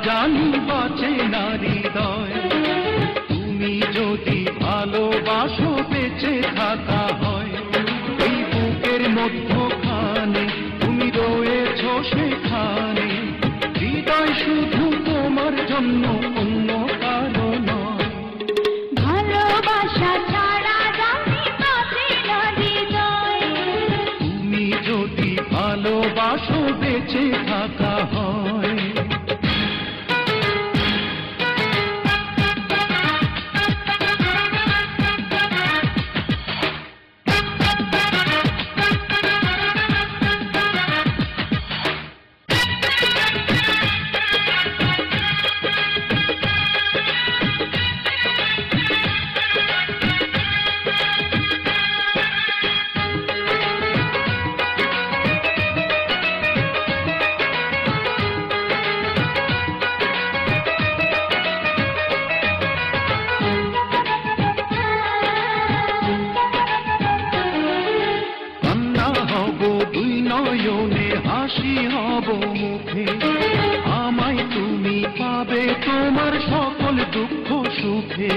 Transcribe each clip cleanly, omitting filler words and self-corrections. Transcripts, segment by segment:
জানি বাঁচে না হৃদয়। তুমি যদি ভালোবাসো বেঁচে থাকা হয়, এই বুকের মধ্যখানে তুমি রয়েছো সেখানে। হৃদয় শুধু তোমার জন্য, অন্য কারো নয়। ভালোবাসা ছাড়া জানি বাঁচে না হৃদয়। তুমি যদি ভালোবাসো বেঁচে থাকা হয়। নয়নে হাসি হব মুখে, আমায় তুমি পাবে তোমার সকল দুঃখ সুখে।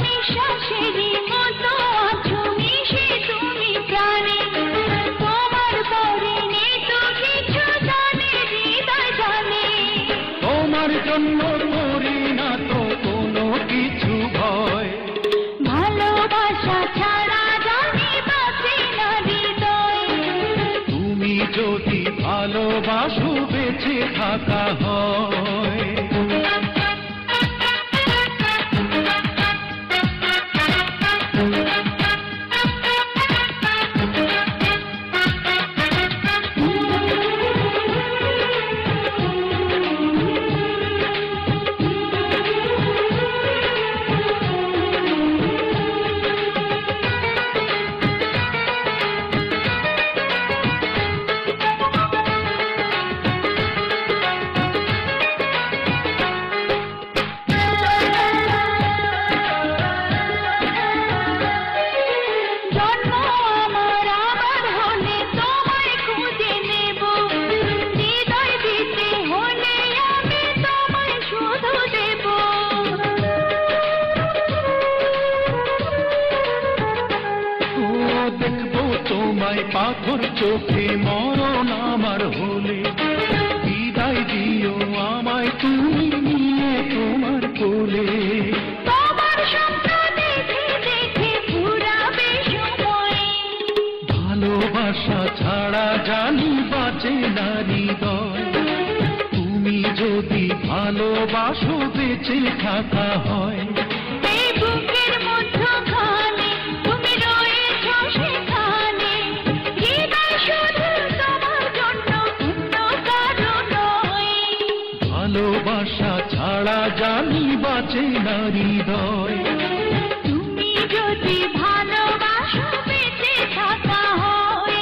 নিঃশ্বাসেরই মতো আছো মিশে তুমি প্রাণে, তোমার পরিণে তো কিছু জানে হৃদয় জানে। তোমার জন্য করি না তো কোনো কিছু ভয়। ভালোবাসা ছাড়া জানি বাঁচে না হৃদয়। তুমি যদি ভালোবাসো বেঁচে থাকা হয়। তোমায় পাথর চোখে মরণ আমার হলে, বিদায় দিও আমায় তুমি নিয়ে তোমার কোলে। তোমার স্বপ্ন দেখে দেখে ফুরাবে সময়। ভালোবাসা ছাড়া জানি বাঁচে না হৃদয়। তুমি যদি ভালোবাসো বেঁচে থাকা হয়। এই বুকের মধ্যখানে তুমি রয়েছো সেখানে। হৃদয় শুধু তোমার জন্য, অন্য কারো নয়। ভালোবাসা ছাড়া জানি বাঁচে না হৃদয়। তুমি যদি ভালোবাসো বেঁচে থাকা হয়।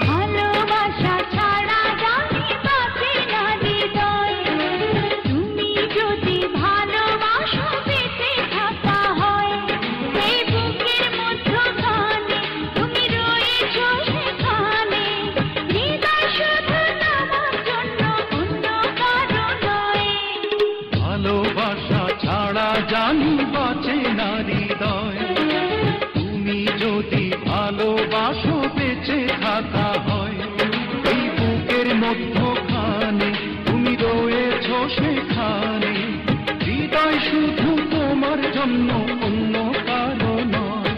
ভালোবাসা ছাড়া জানি বাঁচে না হৃদয়। তুমি যদি ভালোবাসো বেঁচে থাকা হয়। এই বুকের মধ্যখানে তুমি রয়েছো সেখানে। হৃদয় শুধু তোমার জন্য, অন্য কারো নয়। ভালোবাসা ছাড়া জানি বাঁচে না হৃদয়। তুমি যদি ভালোবাসো বেঁচে থাকা হয়। এই বুকের মধ্যখানে তুমি রয়েছো সেখানে। হৃদয় শুধু তোমার জন্য, অন্য কারো নয়।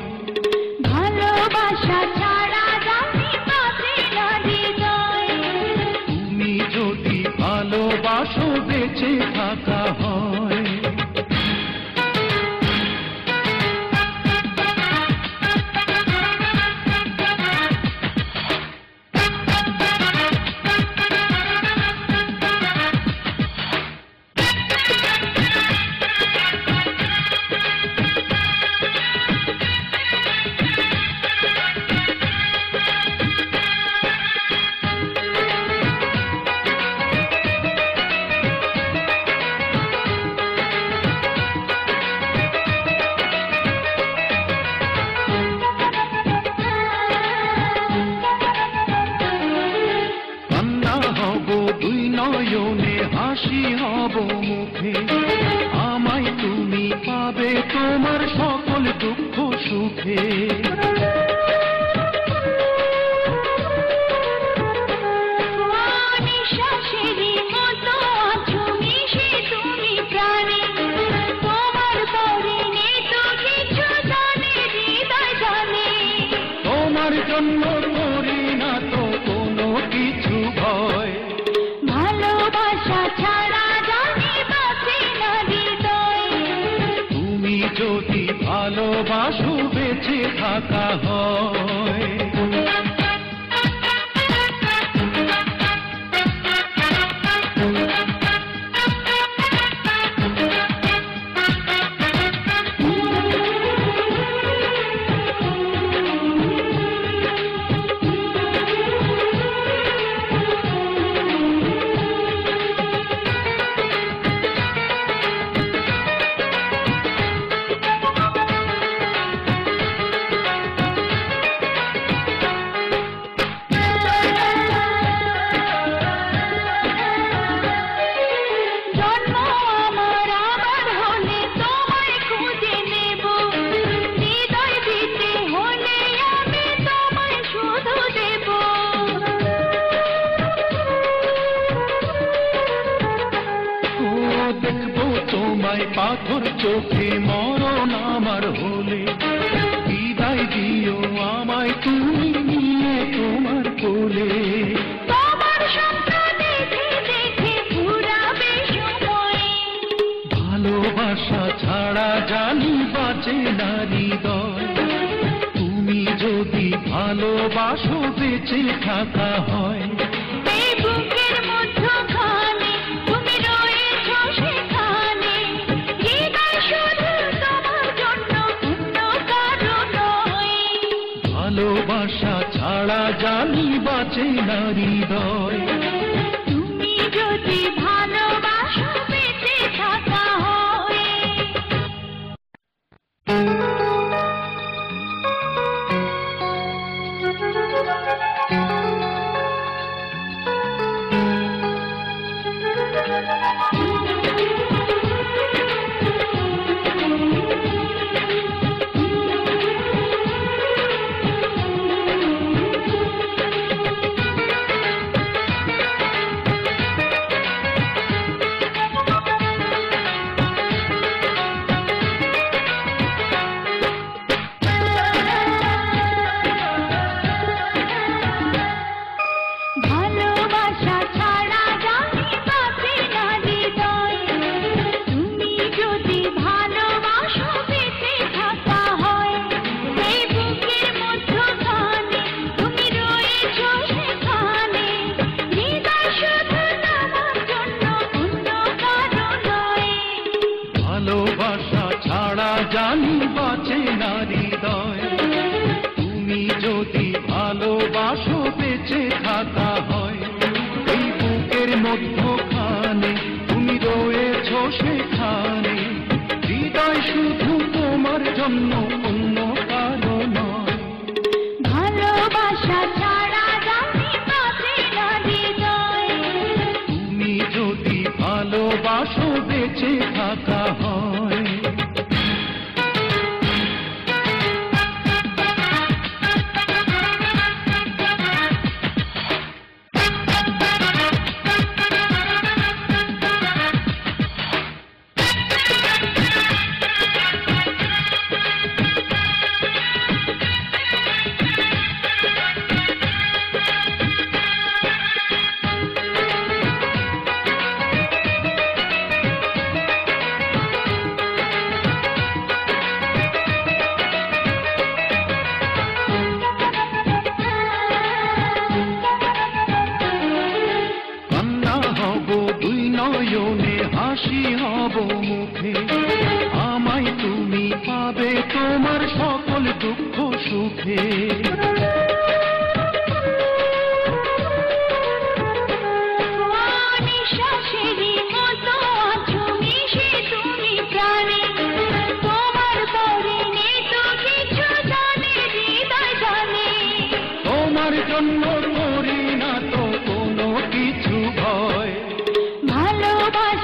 ভালোবাসা ছাড়া জানি বাঁচে না হৃদয়। তুমি যদি ভালোবাসো বেঁচে থাকা হয়। হাসি হব মুখে, আমায় তুমি পাবে তোমার সকল দুঃখ সুখে। তোমার জন্য করি না তো কোনো কিছু ভয়, ভালোবাসা ছাড়া জানি বাঁচে না হৃদয়। তুমি যদি ভালোবাসো বেঁচে থাকা হয়। দেখবো তোমায় পাথর চোখে মরণ আমার হলে, বিদায় দিও আমায় তুমি নিয়ে তোমার কোলে। তোমার স্বপ্ন দেখে দেখে ফুরাবে সময়, ভালোবাসা ছাড়া জানি বাঁচে না হৃদয়। তুমি যদি ভালোবাসো বেঁচে থাকা হয়। এই বুকের মধ্যখানে তুমি রয়েছো সেখানে, হৃদয় শুধু তোমার জন্য অন্য কারো নয়। ভালোবাসা ছাড়া জানি বাঁচে না হৃদয়। তুমি যদি ভালোবাসো বেঁচে থাকা হয়। ভালোবাসা ছাড়া জানি বাঁচে না হৃদয়। তুমি যদি ভালোবাসো বেঁচে থাকা হয়। এই বুকের মধ্যখানে তুমি রয়েছো সেখানে, হৃদয় শুধু তোমার জন্য অন্য কারো নয়। ভালোবাসা ছাড়া জানি বাঁচে না হৃদয়। তুমি যদি ভালোবাসো বেঁচে থাকা হয়। এই বুকের মধ্যখানে তুমি রয়েছো সেখানে, হৃদয় শুধু তোমার জন্য অন্য কারো নয়। ভালোবাসা ছাড়া জানি বাঁচে না হৃদয়। তুমি যদি ভালোবাসো বেঁচে থাকা হয়। নয়নে হাসি হব মুখে, আমায় তুমি পাবে তোমার সকল দুঃখ সুখে। নিঃশ্বাসেরই মতো আছো মিশে তুমি প্রাণে, তোমার পরিণে তো কিছু জানে হৃদয় জানে। তোমার জন্য করি না তো কোনো কিছু ভয়, ভালোবাসা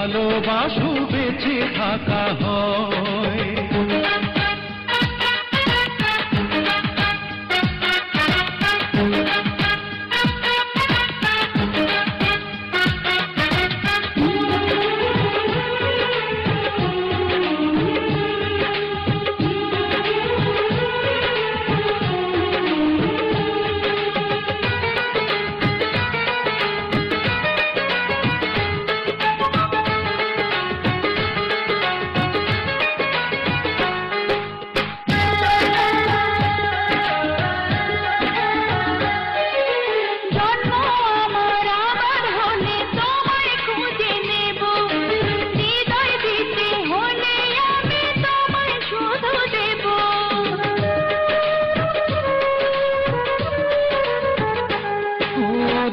ভালোবাসো বেঁচে থাকা হয়।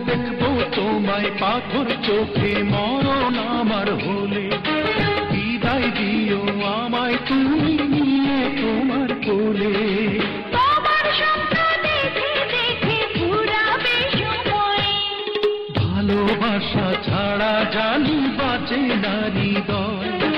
দেখবো তোমায় পাথর চোখে মরণ আমার হলে, বিদায় দিও আমায় তুমি নিয়ে তোমার কোলে। তোমার স্বপ্ন দেখে দেখে ফুরাবে সময়, ভালোবাসা ছাড়া জানি বাঁচে না হৃদয়।